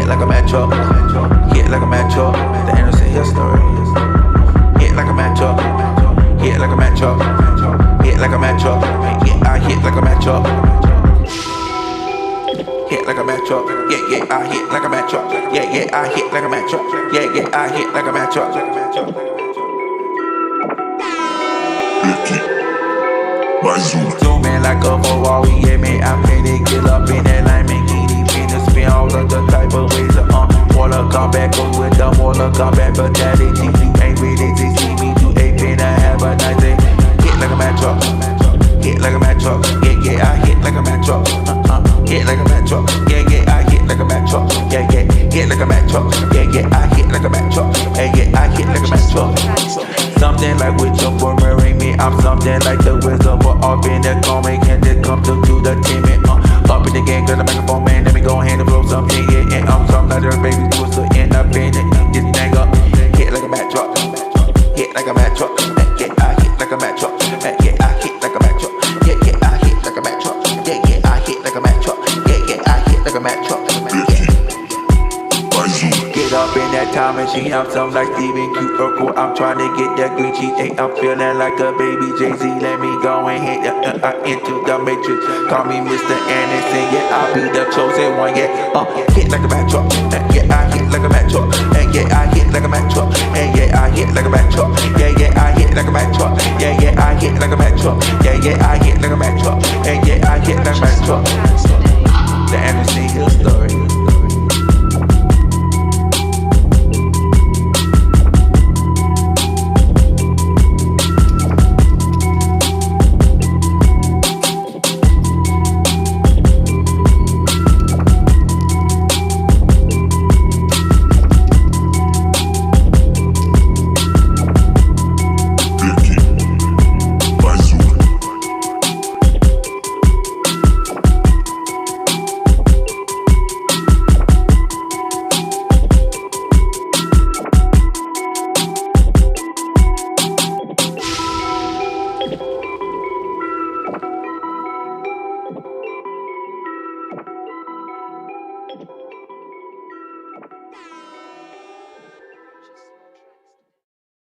Hit like a matchup. Hit like a matchup. The innocent history. Hit like a matchup. Hit like a matchup. Hit like a matchup. Yeah, I hit like a matchup. Hit like a matchup. Yeah, I hit like a matchup. Yeah, I hit like a matchup. Yeah, I hit like a matchup. Zooming like a Ferrari, yeah, man, I'm finna get up in that line, man, finna spin all of the type of ways of Mortal Kombat, go with the Mortal Kombat fatality. You ain't ready to see me, you ain't finna have a nice day. Hit like a matchup, hit like a matchup, yeah, I hit like a matchup, hit like a matchup, yeah, I hit like a matchup, yeah, hit like a matchup, yeah, I hit like a matchup, yeah, I hit like a matchup. Something like with your boy marrying me, I'm something like the wizard, but off in the comic, and they come to do the teaming. Up in the game, got a microphone, man, let me go ahead and blow something, yeah, and I'm some like the baby twister, end up in it, this thing up, hit like a matchup, hit like a matchup, yeah, I hit like a matchup, yeah, I hit like a matchup, yeah, I hit like a matchup, yeah, I hit like a matchup, yeah, I hit like a matchup, Get up in that time machine, I'm something like Steven Q. Urkel. I'm trying to get that green cheese, I'm feeling like a baby Jay-Z. Let me go and hit into the matrix. Call me Mr. Anderson, yeah, I'll be the chosen one, yeah. Hit like a matchup, yeah, I hit like a matchup, yeah, I hit like a matchup, yeah, I hit like a matchup,